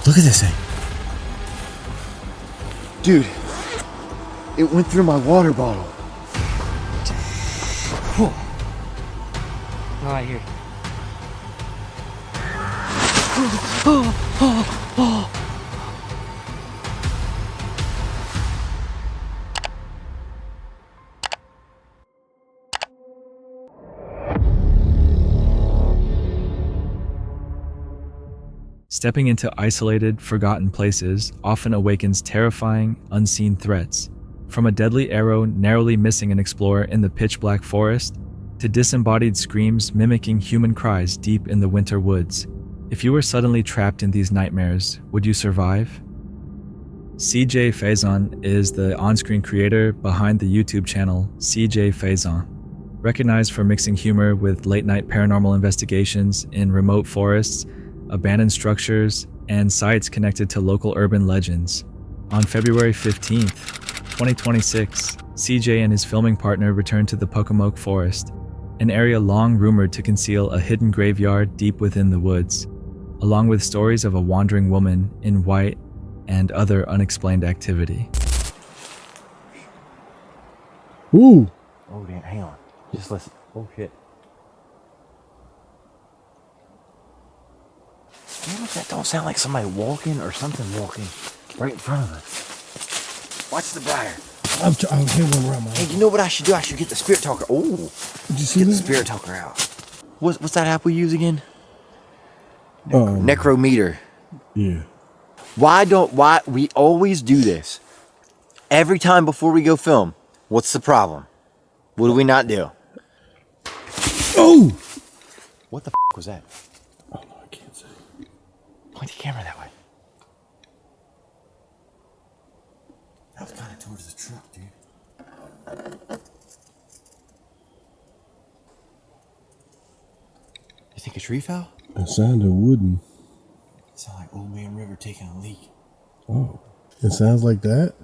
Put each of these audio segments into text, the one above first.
Look at this thing. Dude, it went through my water bottle. All right, here. Stepping into isolated, forgotten places often awakens terrifying, unseen threats. From a deadly arrow narrowly missing an explorer in the pitch-black forest, to disembodied screams mimicking human cries deep in the winter woods. If you were suddenly trapped in these nightmares, would you survive? CJ Faison is the on-screen creator behind the YouTube channel CJ Faison. Recognized for mixing humor with late-night paranormal investigations in remote forests, abandoned structures, and sites connected to local urban legends. On February 15th, 2026, CJ and his filming partner returned to the Pocomoke Forest, an area long rumored to conceal a hidden graveyard deep within the woods, along with stories of a wandering woman in white and other unexplained activity. Ooh. Oh, damn, hang on. Just listen. Oh, shit. Damn it, that don't sound like somebody walking or something walking right in front of us. Watch the briar. I'll hit one around my Hey, you know what I should do? I should get the spirit talker. Oh, Did you see get the that? spirit talker out. What's that app we use again? Necrometer. Yeah. Why we always do this? Every time before we go film, what's the problem? What do we not do? Oh! What the was that? Oh, no, I can't say. Point the camera that way. That was kind of towards the truck, dude. You think a tree fell? It sounded wooden. It sounded like Old Man River taking a leak. Oh. It sounds like that?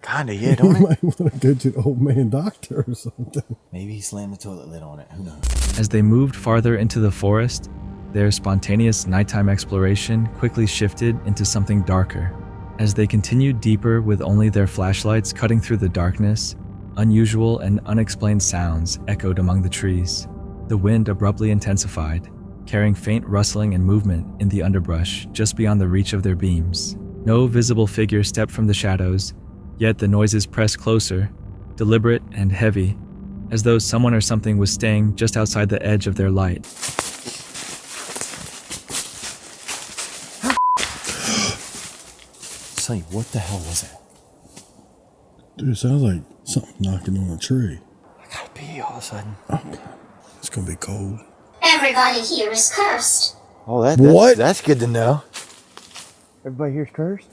Kinda, yeah, don't You it? might want to go to the old man doctor or something. Maybe he slammed the toilet lid on it. Who knows? As they moved farther into the forest, their spontaneous nighttime exploration quickly shifted into something darker. As they continued deeper with only their flashlights cutting through the darkness, unusual and unexplained sounds echoed among the trees. The wind abruptly intensified, carrying faint rustling and movement in the underbrush just beyond the reach of their beams. No visible figure stepped from the shadows, yet the noises pressed closer, deliberate and heavy, as though someone or something was staying just outside the edge of their light. Sonny, what the hell was that? Dude, it sounds like something knocking on a tree. I gotta pee all of a sudden. Oh, God. It's going to be cold. Everybody here is cursed. Oh, that's good to know. Everybody here's cursed?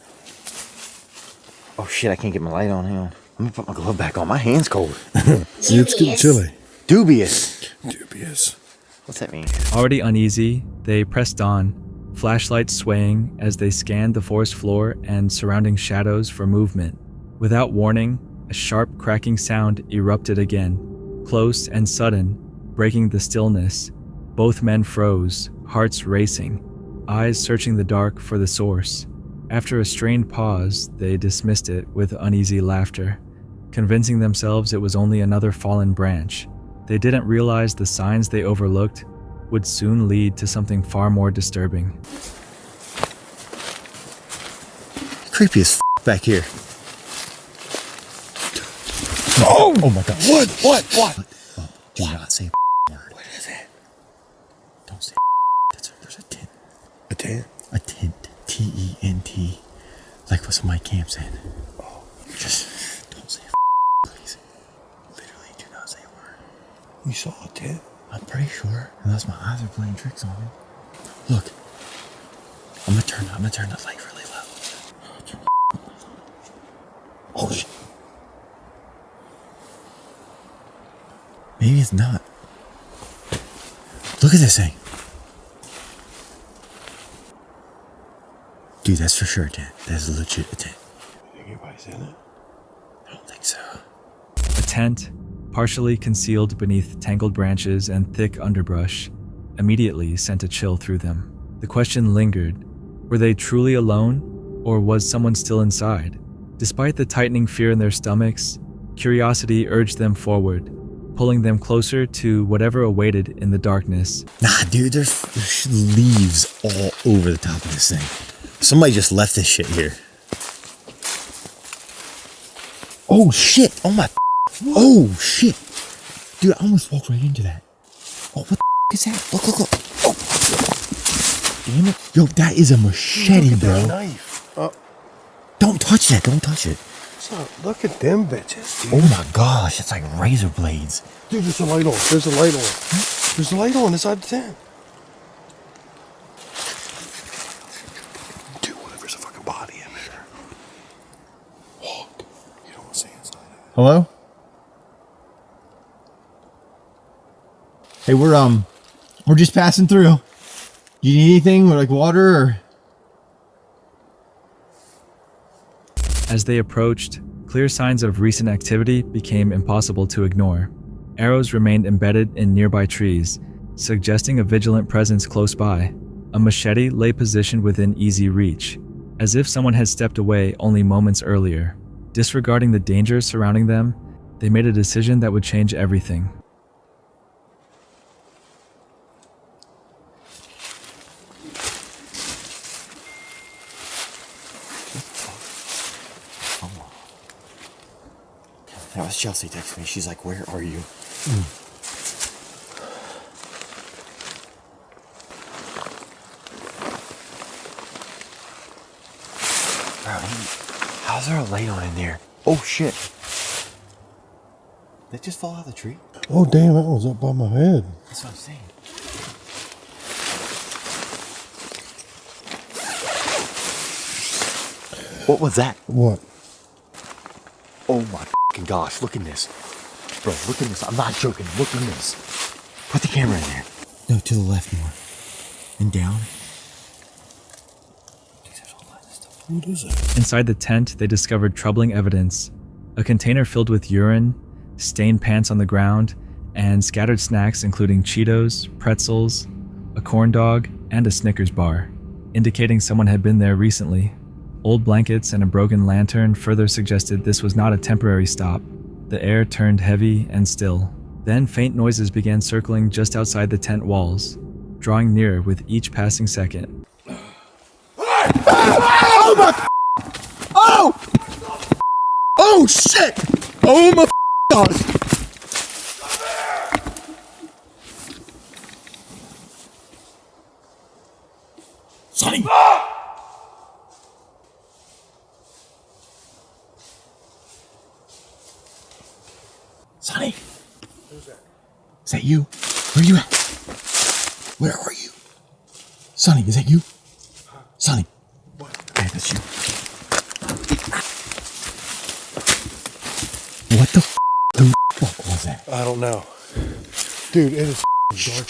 Oh shit, I can't get my light on. Hang on. Let me put my glove back on. My hand's cold. It's getting chilly. Dubious. Dubious. What's that mean? Already uneasy, they pressed on, flashlights swaying as they scanned the forest floor and surrounding shadows for movement. Without warning, a sharp cracking sound erupted again, close and sudden, breaking the stillness. Both men froze, hearts racing, eyes searching the dark for the source. After a strained pause, they dismissed it with uneasy laughter, convincing themselves it was only another fallen branch. They didn't realize the signs they overlooked would soon lead to something far more disturbing. Creepy as back here. Oh my God. What? Oh, do not say word. What is it? Don't say there's a tent. A tent? A tent. T-E-N-T. Like what somebody camps in. Oh. Just don't say please. Literally do not say a word. You saw a tent? I'm pretty sure. Unless my eyes are playing tricks on me. Look. I'm gonna turn the light really low. Oh shit. Maybe it's not. Look at this thing. Dude, that's for sure a tent. That's legit a tent. You think anybody's in it? I don't think so. A tent, partially concealed beneath tangled branches and thick underbrush, immediately sent a chill through them. The question lingered, Were they truly alone, or was someone still inside? Despite the tightening fear in their stomachs, curiosity urged them forward, pulling them closer to whatever awaited in the darkness. Nah, dude, there's leaves all over the top of this thing. Somebody just left this shit here. Oh shit! Oh my! Oh shit! Dude, I almost walked right into that. Oh, what the is that? Look, look, look! Oh, damn it! Yo, that is a machete, Look at bro. that knife. Don't touch that! Don't touch it! Look at them bitches, dude. Oh my gosh, it's like razor blades. Dude, there's a light on. There's a light on. There's a light on inside the tent. Dude, what if there's a fucking body in there? Walk. You don't want to see inside of it. Hello? Hey, we're just passing through. You need anything, like water or? As they approached, clear signs of recent activity became impossible to ignore. Arrows remained embedded in nearby trees, suggesting a vigilant presence close by. A machete lay positioned within easy reach, as if someone had stepped away only moments earlier. Disregarding the dangers surrounding them, they made a decision that would change everything. That was Chelsea texting me. She's like, "Where are you?" Bro, how's there a light on in there? Oh shit! Did it just fall out of the tree? Oh, damn, that was up by my head. That's what I'm saying. What was that? What? Oh my fucking gosh, look at this. Bro, look at this. I'm not joking. Look at this. Put the camera in there. No, to the left more. And down. What is it? Inside the tent, they discovered troubling evidence. A container filled with urine, stained pants on the ground, and scattered snacks including Cheetos, pretzels, a corn dog, and a Snickers bar, indicating someone had been there recently. Old blankets and a broken lantern further suggested this was not a temporary stop. The air turned heavy and still. Then faint noises began circling just outside the tent walls, drawing nearer with each passing second. Oh my! Oh! Oh shit! Oh my gosh! Sonny! Sonny! Who's that? Is that you? Where are you at? Where are you? Sonny, is that you? Sonny. What? Okay, that's you. What the fuck was that? I don't know. Dude, it is dark.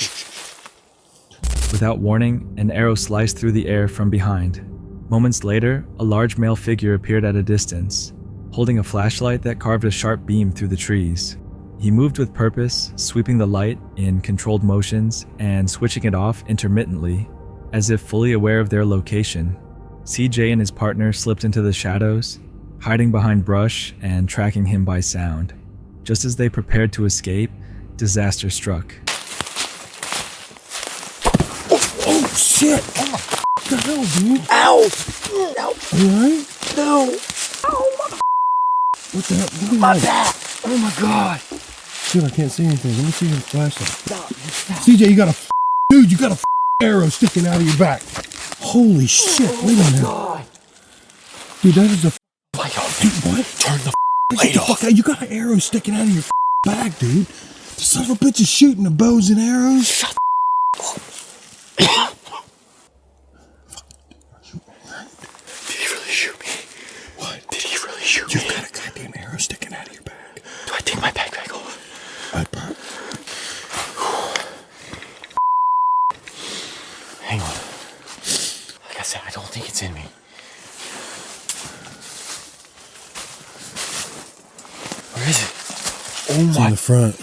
Without warning, an arrow sliced through the air from behind. Moments later, a large male figure appeared at a distance, holding a flashlight that carved a sharp beam through the trees. He moved with purpose, sweeping the light in controlled motions and switching it off intermittently, as if fully aware of their location. CJ and his partner slipped into the shadows, hiding behind brush and tracking him by sound. Just as they prepared to escape, disaster struck. Oh shit! Oh my What the hell, dude? Ow! Ow! You alright? No! Ow! What the hell? Look at My that. back! Oh my god! Dude, I can't see anything. Let me see your flashlight. CJ, you got a dude, you got a arrow sticking out of your back. Holy shit! Wait a minute, God! dude. That is a Light off! dude. What? Turn the Get light the off! fuck out. You got an arrow sticking out of your back, dude. The son of a bitch is shooting the bows and arrows. Shut Did he really shoot me? What? Did he really shoot me? You've got a goddamn arrow sticking out of your back. Do I take my backpack off? Hang on. Like I said, I don't think it's in me. Where is it? Oh It's in my! the front.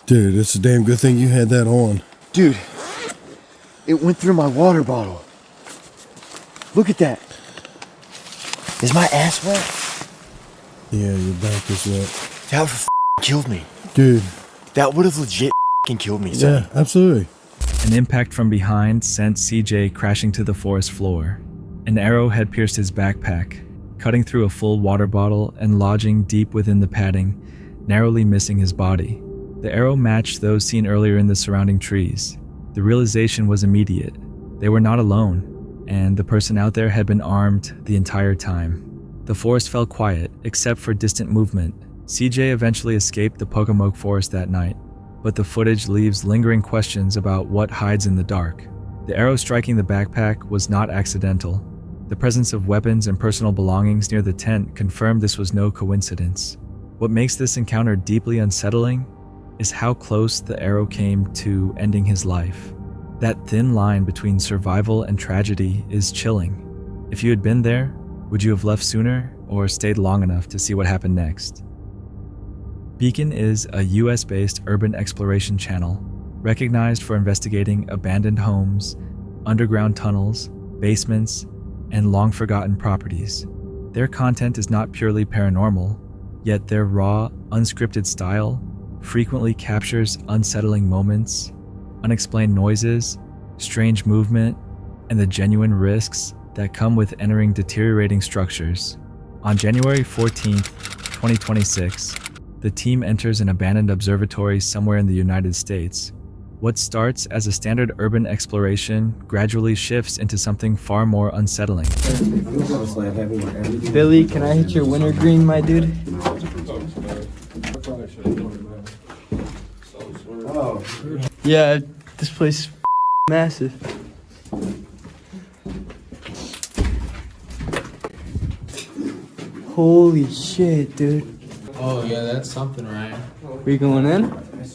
Dude, it's a damn good thing you had that on. Dude, it went through my water bottle. Look at that. Is my ass wet? Yeah, your back is wet. That would have killed me. Dude. That would have legit killed me, son. Yeah, absolutely. An impact from behind sent CJ crashing to the forest floor. An arrow had pierced his backpack, cutting through a full water bottle and lodging deep within the padding, narrowly missing his body. The arrow matched those seen earlier in the surrounding trees. The realization was immediate. They were not alone, and the person out there had been armed the entire time. The forest fell quiet, except for distant movement. CJ eventually escaped the Pocomoke forest that night, but the footage leaves lingering questions about what hides in the dark. The arrow striking the backpack was not accidental. The presence of weapons and personal belongings near the tent confirmed this was no coincidence. What makes this encounter deeply unsettling is how close the arrow came to ending his life. That thin line between survival and tragedy is chilling. If you had been there, would you have left sooner or stayed long enough to see what happened next? Beacon is a US-based urban exploration channel, recognized for investigating abandoned homes, underground tunnels, basements, and long-forgotten properties. Their content is not purely paranormal, yet their raw, unscripted style frequently captures unsettling moments, unexplained noises, strange movement, and the genuine risks that come with entering deteriorating structures. On January 14th, 2026, the team enters an abandoned observatory somewhere in the United States. What starts as a standard urban exploration gradually shifts into something far more unsettling. Billy, can I hit your wintergreen, my dude? Yeah, this place is massive. Holy shit, dude. Oh yeah, that's something, Ryan. We going in?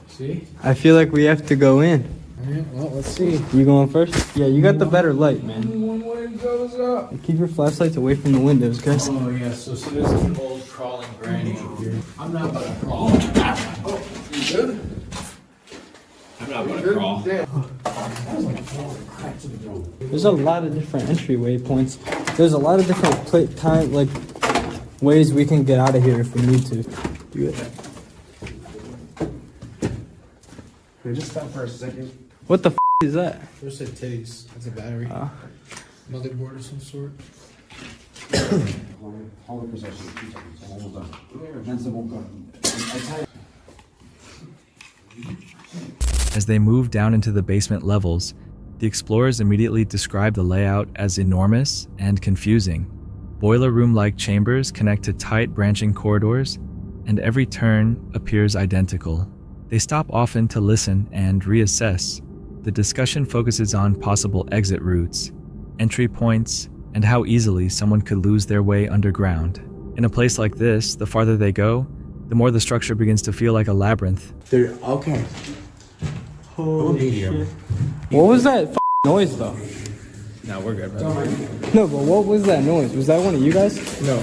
See? I feel like we have to go in. Alright, well, let's see. You going first? Yeah, you got the better light, man. One way goes up. Keep your flashlights away from the windows, guys. Oh yeah, so see this is an old crawling granny over here. I'm not gonna crawl. Oh, you good? I'm not gonna crawl. There's a lot of different entryway points. There's a lot of different ways we can get out of here if we need to. Do it. Can I just stop for a second? What the is that? First said titties. That's a battery. Motherboard of some sort. Hold on for a second. 2 seconds. Hold on. That's the whole As they move down into the basement levels, the explorers immediately describe the layout as enormous and confusing. Boiler room-like chambers connect to tight branching corridors, and every turn appears identical. They stop often to listen and reassess. The discussion focuses on possible exit routes, entry points, and how easily someone could lose their way underground. In a place like this, the farther they go, the more the structure begins to feel like a labyrinth. Okay. Holy shit. What was that noise though? No, we're good, bro. No, but what was that noise? Was that one of you guys? No.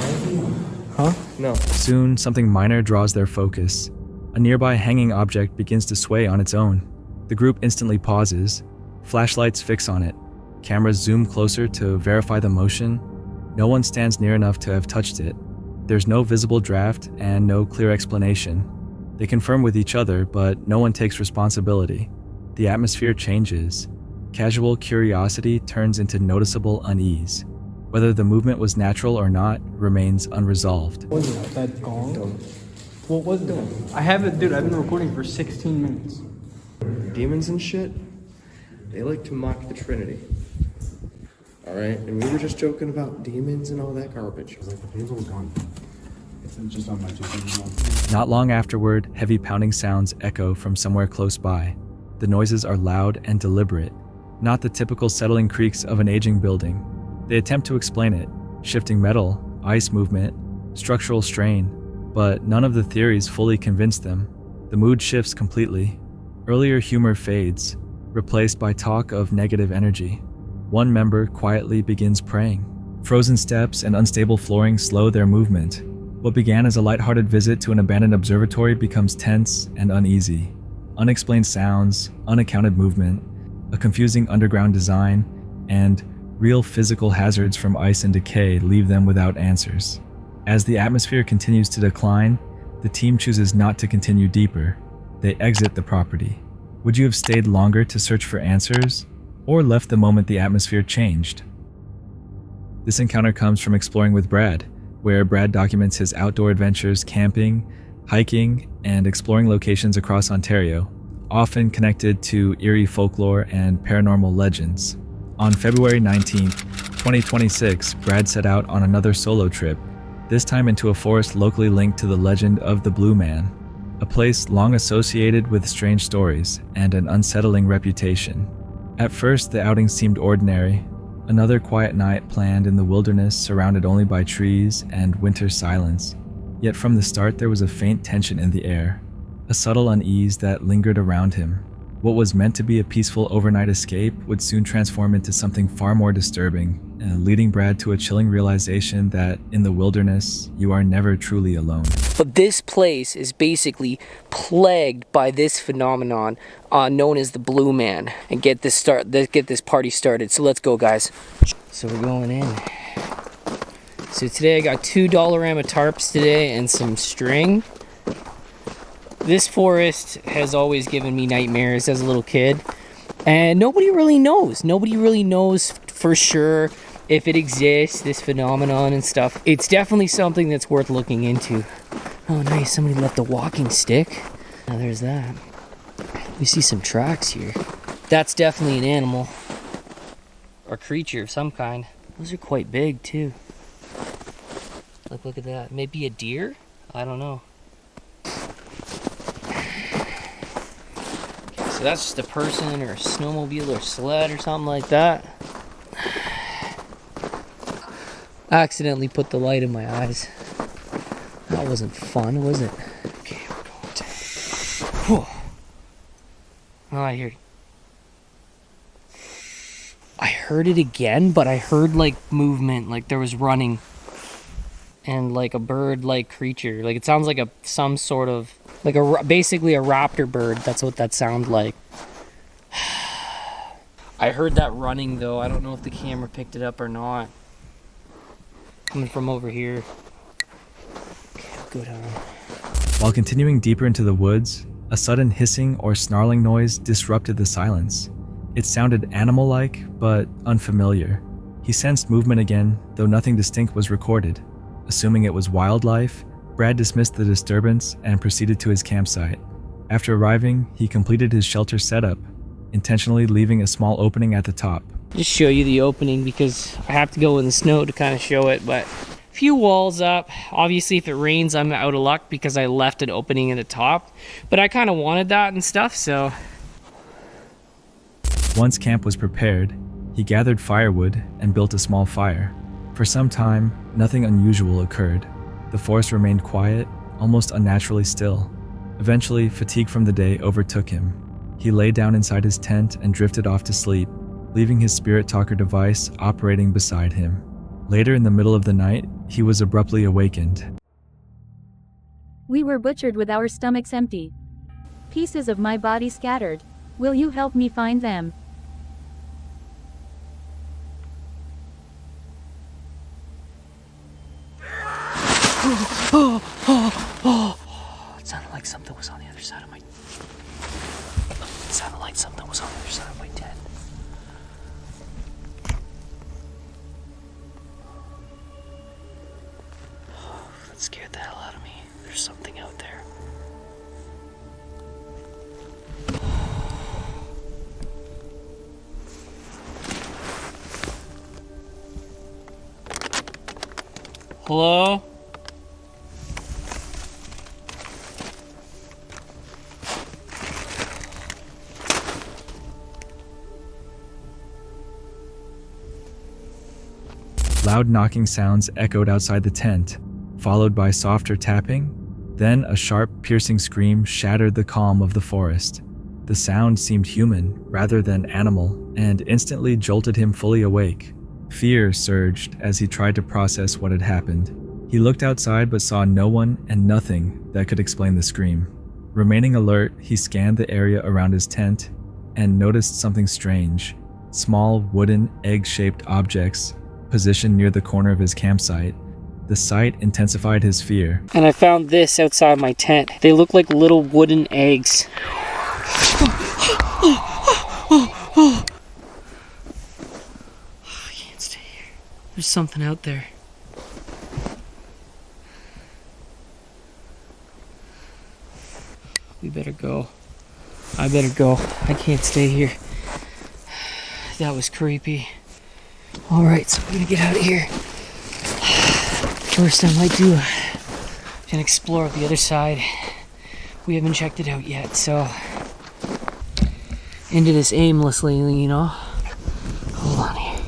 Huh? No. Soon, something minor draws their focus. A nearby hanging object begins to sway on its own. The group instantly pauses. Flashlights fix on it. Cameras zoom closer to verify the motion. No one stands near enough to have touched it. There's no visible draft and no clear explanation. They confirm with each other, but no one takes responsibility. The atmosphere changes. Casual curiosity turns into noticeable unease. Whether the movement was natural or not remains unresolved. What was it? That gong? What was it? I haven't, dude, I've been recording for 16 minutes. Demons and shit, they like to mock the Trinity. Alright? And we were just joking about demons and all that garbage. Like the pain's almost gone. It's just on my 2 seconds. Not long afterward, heavy pounding sounds echo from somewhere close by. The noises are loud and deliberate, not the typical settling creaks of an aging building. They attempt to explain it: shifting metal, ice movement, structural strain, but none of the theories fully convince them. The mood shifts completely. Earlier humor fades, replaced by talk of negative energy. One member quietly begins praying. Frozen steps and unstable flooring slow their movement. What began as a lighthearted visit to an abandoned observatory becomes tense and uneasy. Unexplained sounds, unaccounted movement, a confusing underground design, and real physical hazards from ice and decay leave them without answers. As the atmosphere continues to decline, the team chooses not to continue deeper. They exit the property. Would you have stayed longer to search for answers, or left the moment the atmosphere changed? This encounter comes from exploring with Brad, where Brad documents his outdoor adventures camping, hiking, and exploring locations across Ontario, often connected to eerie folklore and paranormal legends. On February 19th, 2026, Brad set out on another solo trip, this time into a forest locally linked to the legend of the Blue Man, a place long associated with strange stories and an unsettling reputation. At first, the outing seemed ordinary, another quiet night planned in the wilderness surrounded only by trees and winter silence. Yet from the start there was a faint tension in the air, a subtle unease that lingered around him. What was meant to be a peaceful overnight escape would soon transform into something far more disturbing, leading Brad to a chilling realization that in the wilderness, you are never truly alone. But this place is basically plagued by this phenomenon known as the Blue Man. And get this party started. So let's go, guys. So we're going in. So today I got 2 Dollarama tarps today and some string. This forest has always given me nightmares as a little kid. And nobody really knows. Nobody really knows for sure if it exists, this phenomenon and stuff. It's definitely something that's worth looking into. Oh, nice. Somebody left a walking stick. Now there's that. We see some tracks here. That's definitely an animal. Or creature of some kind. Those are quite big, too. Look at that. Maybe a deer? I don't know. So that's just a person or a snowmobile or sled or something like that. I accidentally put the light in my eyes. That wasn't fun, was it? Okay, we're going to... Whew. Oh, I heard it again, but I heard like movement, like there was running. And like a bird-like creature. Like it sounds like some sort of... like basically a raptor bird. That's what that sounded like. I heard that running though. I don't know if the camera picked it up or not. Coming from over here. Okay, I'll go down. While continuing deeper into the woods, a sudden hissing or snarling noise disrupted the silence. It sounded animal-like, but unfamiliar. He sensed movement again, though nothing distinct was recorded. Assuming it was wildlife, Brad dismissed the disturbance and proceeded to his campsite. After arriving, he completed his shelter setup, intentionally leaving a small opening at the top. Just show you the opening because I have to go in the snow to kind of show it, but a few walls up. Obviously if it rains I'm out of luck because I left an opening at the top, but I kind of wanted that and stuff, so. Once camp was prepared, he gathered firewood and built a small fire. For some time, nothing unusual occurred. The forest remained quiet, almost unnaturally still. Eventually, fatigue from the day overtook him. He lay down inside his tent and drifted off to sleep, leaving his spirit talker device operating beside him. Later in the middle of the night, he was abruptly awakened. We were butchered with our stomachs empty. Pieces of my body scattered. Will you help me find them? It sounded like something was on the other side of my... It sounded like something was on the other side of my tent. That scared the hell out of me. There's something out there. Hello? Loud knocking sounds echoed outside the tent, followed by softer tapping. Then a sharp, piercing scream shattered the calm of the forest. The sound seemed human rather than animal and instantly jolted him fully awake. Fear surged as he tried to process what had happened. He looked outside but saw no one and nothing that could explain the scream. Remaining alert, he scanned the area around his tent and noticed something strange. Small wooden egg-shaped objects positioned near the corner of his campsite. The sight intensified his fear. And I found this outside my tent. They look like little wooden eggs. I can't stay here. There's something out there. We better go. I better go. I can't stay here. That was creepy. Alright, so I'm gonna get out of here. First I might do an explore of the other side. We haven't checked it out yet, so into this aimlessly, you know. Hold on here.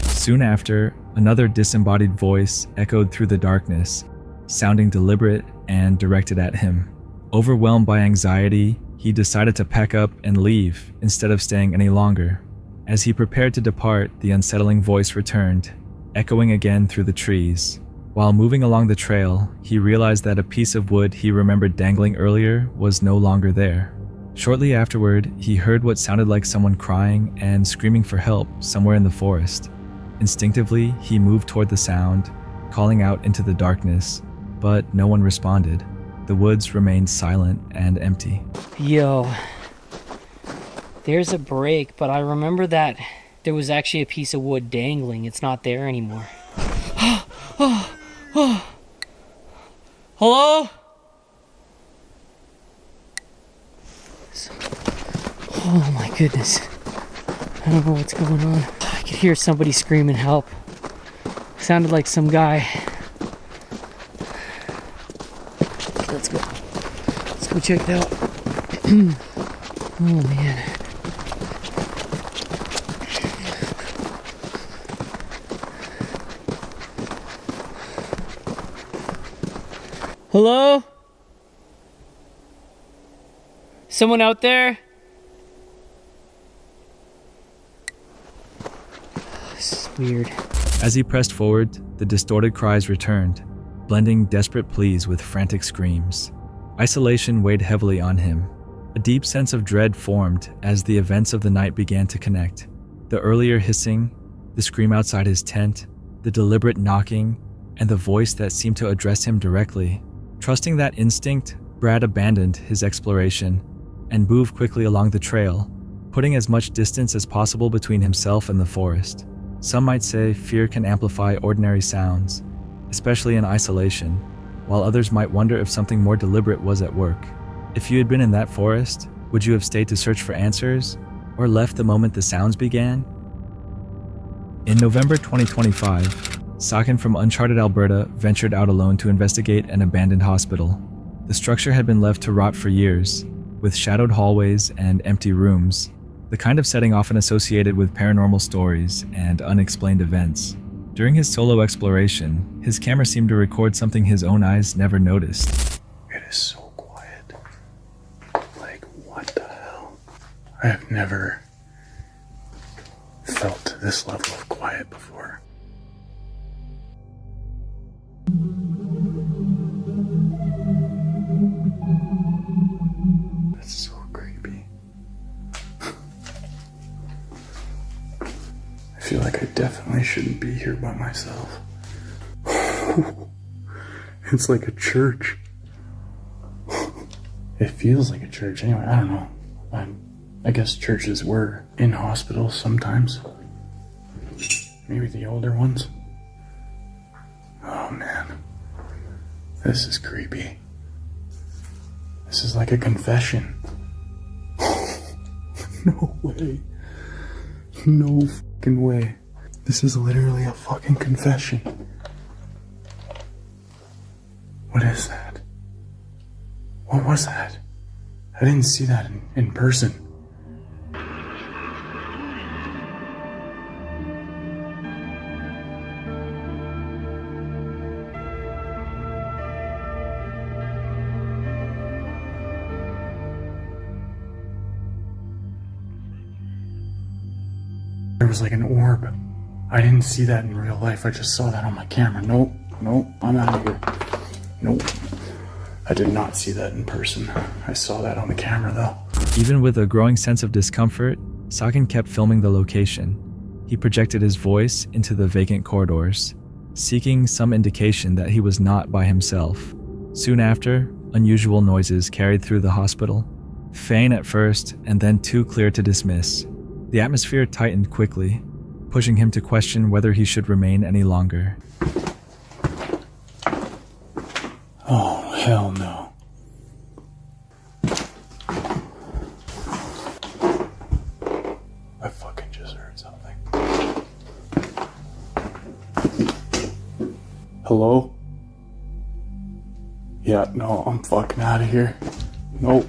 Soon after, another disembodied voice echoed through the darkness, sounding deliberate and directed at him. Overwhelmed by anxiety, he decided to pack up and leave instead of staying any longer. As he prepared to depart, the unsettling voice returned, echoing again through the trees. While moving along the trail, he realized that a piece of wood he remembered dangling earlier was no longer there. Shortly afterward, he heard what sounded like someone crying and screaming for help somewhere in the forest. Instinctively, he moved toward the sound, calling out into the darkness, but no one responded. The woods remained silent and empty. Yo, there's a break, but I remember that there was actually a piece of wood dangling. It's not there anymore. Hello? Oh my goodness. I don't know what's going on. I could hear somebody screaming help. Sounded like some guy. Let's go. Let's go check it out. Oh man. Hello? Someone out there? This is weird. As he pressed forward, the distorted cries returned, blending desperate pleas with frantic screams. Isolation weighed heavily on him. A deep sense of dread formed as the events of the night began to connect. The earlier hissing, the scream outside his tent, the deliberate knocking, and the voice that seemed to address him directly. Trusting that instinct, Brad abandoned his exploration and moved quickly along the trail, putting as much distance as possible between himself and the forest. Some might say fear can amplify ordinary sounds, especially in isolation, while others might wonder if something more deliberate was at work. If you had been in that forest, would you have stayed to search for answers, or left the moment the sounds began? In November 2025, Sakin from uncharted Alberta ventured out alone to investigate an abandoned hospital. The structure had been left to rot for years, with shadowed hallways and empty rooms, the kind of setting often associated with paranormal stories and unexplained events. During his solo exploration, his camera seemed to record something his own eyes never noticed. It is so quiet. Like, what the hell? I have never felt this level of quiet before. That's so creepy. I feel like I definitely shouldn't be here by myself. It's like a church. It feels like a church. Anyway, I don't know. I guess churches were in hospitals sometimes. Maybe the older ones. Oh man. This is creepy. This is like a confession. No way. No fucking way. This is literally a fucking confession. What is that? What was that? I didn't see that in person. There was like an orb I didn't see that in real life. I just saw that on my camera. Nope, nope, I'm out of here. Nope. I did not see that in person. I saw that on the camera though. Even with a growing sense of discomfort, Sakin kept filming the location. He projected his voice into the vacant corridors, seeking some indication that he was not by himself. Soon after, unusual noises carried through the hospital. Faint at first, and then too clear to dismiss. The atmosphere tightened quickly, pushing him to question whether he should remain any longer. Oh, hell no. I fucking just heard something. Hello? Yeah, no, I'm fucking out of here. Nope.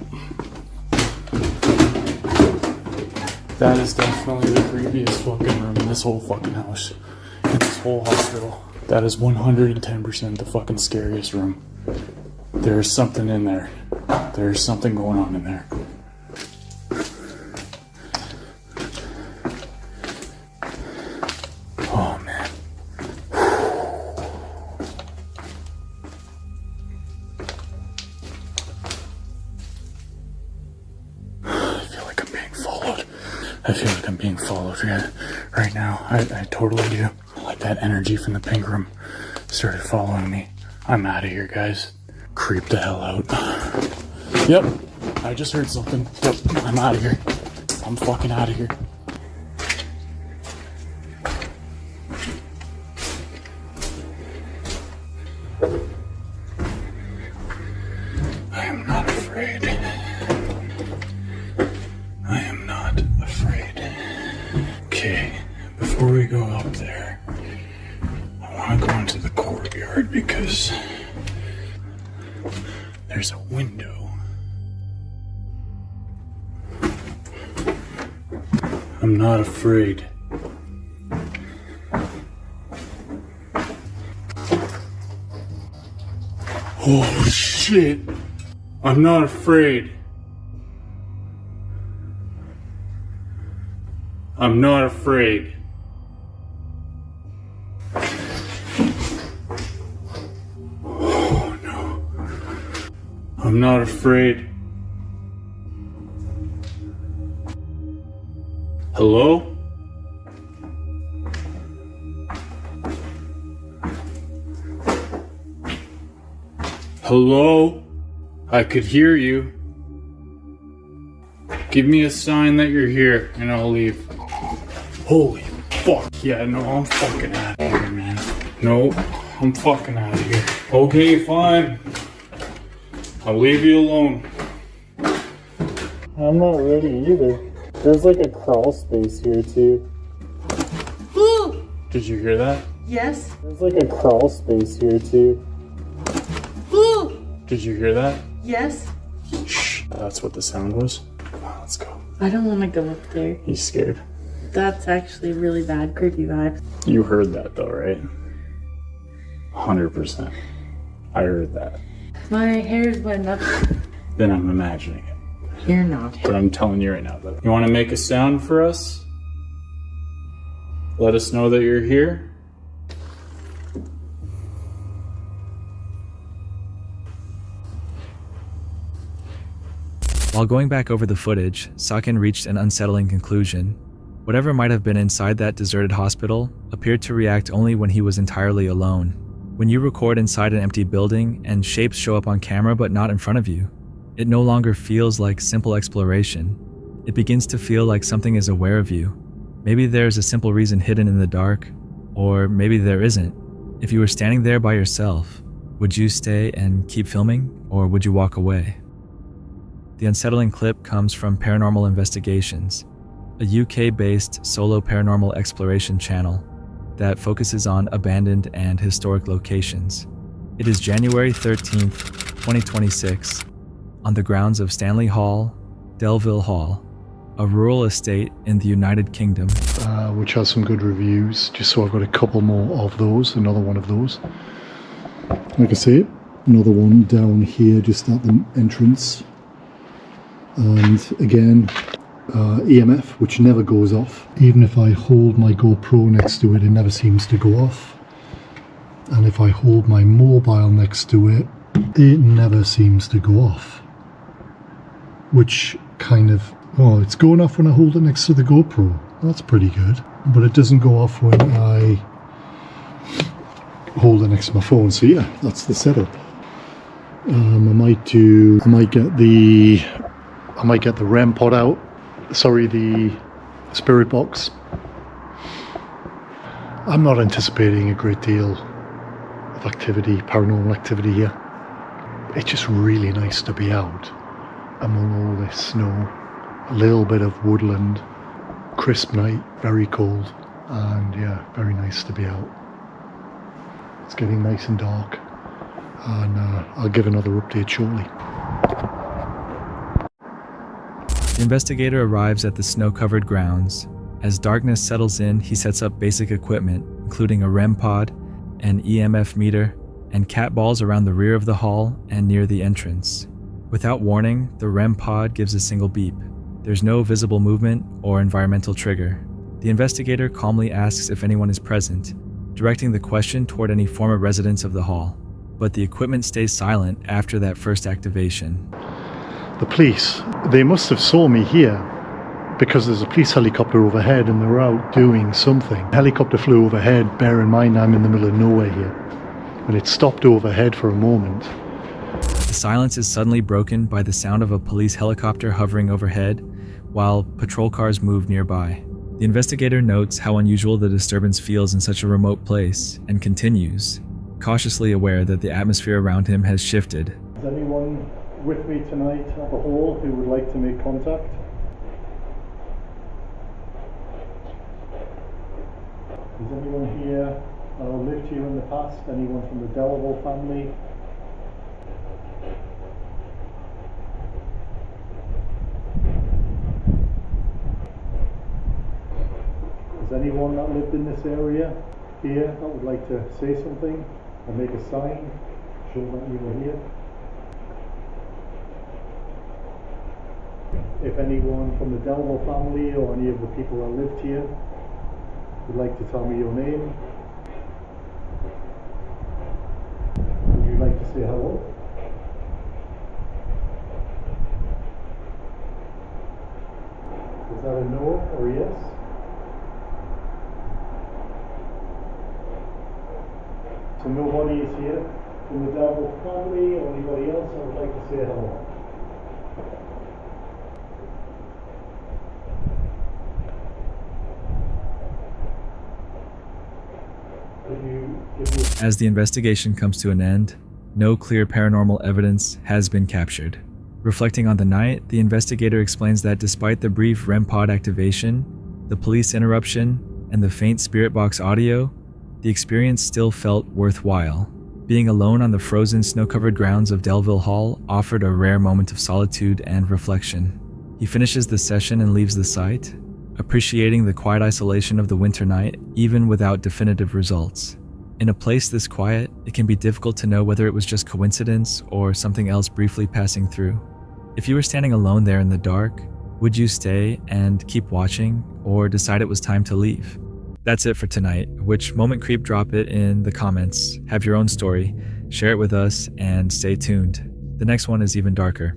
That is definitely the creepiest fucking room in this whole fucking house. In this whole hospital. That is 110% the fucking scariest room. There is something in there. There is something going on in there. Oh man. I feel like I'm being followed. I feel like I'm being followed right now. I totally do. Like that energy from the pink room started following me. I'm out of here, guys. Creep the hell out. Yep, I just heard something. Yep, I'm out of here. I'm fucking out of here. I am not afraid. I am not afraid. Okay, before we go up there, I want to go into the courtyard because there's a window. I'm not afraid. Oh shit! I'm not afraid. I'm not afraid. Oh no. I'm not afraid. Hello? Hello? I could hear you. Give me a sign that you're here and I'll leave. Holy fuck. Yeah, no, I'm fucking out of here, man. No, I'm fucking out of here. Okay, fine. I'll leave you alone. I'm not ready either. There's like a crawl space here too. Ooh! Did you hear that? Yes. There's like a crawl space here too. Ooh! Did you hear that? Yes. Shh. That's what the sound was. Come on, let's go. I don't want to go up there. He's scared. That's actually really bad, creepy vibes. You heard that though, right? 100%. I heard that. My hair's went up. Then I'm imagining it. You're not. But I'm telling you right now, though. You want to make a sound for us? Let us know that you're here. While going back over the footage, Sakin reached an unsettling conclusion. Whatever might have been inside that deserted hospital appeared to react only when he was entirely alone. When you record inside an empty building and shapes show up on camera but not in front of you, it no longer feels like simple exploration. It begins to feel like something is aware of you. Maybe there's a simple reason hidden in the dark, or maybe there isn't. If you were standing there by yourself, would you stay and keep filming, or would you walk away? The unsettling clip comes from Paranormal Investigations, a UK-based solo paranormal exploration channel that focuses on abandoned and historic locations. It is January 13th, 2026, on the grounds of Stanley Hall, Delville Hall, a rural estate in the United Kingdom. Which has some good reviews, just so I've got a couple more of those, another one of those. Like I say, another one down here just at the entrance. And again, EMF, which never goes off. Even if I hold my GoPro next to it, it never seems to go off. And if I hold my mobile next to it, it never seems to go off. Which kind of, oh, it's going off when I hold it next to the GoPro. That's pretty good. But it doesn't go off when I hold it next to my phone. So yeah, that's the setup. I might get the REM pod out. Sorry, the spirit box. I'm not anticipating a great deal of activity, paranormal activity here. It's just really nice to be out among all this snow, a little bit of woodland, crisp night, very cold, and yeah, very nice to be out. It's getting nice and dark, and I'll give another update shortly. The investigator arrives at the snow-covered grounds. As darkness settles in, he sets up basic equipment, including a REM pod, an EMF meter, and cat balls around the rear of the hall and near the entrance. Without warning, the REM pod gives a single beep. There's no visible movement or environmental trigger. The investigator calmly asks if anyone is present, directing the question toward any former residents of the hall. But the equipment stays silent after that first activation. The police, they must have saw me here because there's a police helicopter overhead and they're out doing something. The helicopter flew overhead, bear in mind I'm in the middle of nowhere here. And it stopped overhead for a moment. The silence is suddenly broken by the sound of a police helicopter hovering overhead while patrol cars move nearby. The investigator notes how unusual the disturbance feels in such a remote place and continues, cautiously aware that the atmosphere around him has shifted. Is anyone with me tonight at the hall who would like to make contact? Is anyone here lived here in the past? Anyone from the Delville family? Is anyone that lived in this area here that would like to say something or make a sign, show that you were here? If anyone from the Delville family or any of the people that lived here would like to tell me your name, would you like to say hello? Is that a no or a yes? So nobody is here from the Delville family or anybody else that would like to say hello? As the investigation comes to an end, no clear paranormal evidence has been captured. Reflecting on the night, the investigator explains that despite the brief REM pod activation, the police interruption, and the faint spirit box audio, the experience still felt worthwhile. Being alone on the frozen snow-covered grounds of Delville Hall offered a rare moment of solitude and reflection. He finishes the session and leaves the site, appreciating the quiet isolation of the winter night even without definitive results. In a place this quiet, it can be difficult to know whether it was just coincidence or something else briefly passing through. If you were standing alone there in the dark, would you stay and keep watching or decide it was time to leave? That's it for tonight. Which moment creep? Drop it in the comments. Have your own story, share it with us, and stay tuned. The next one is even darker.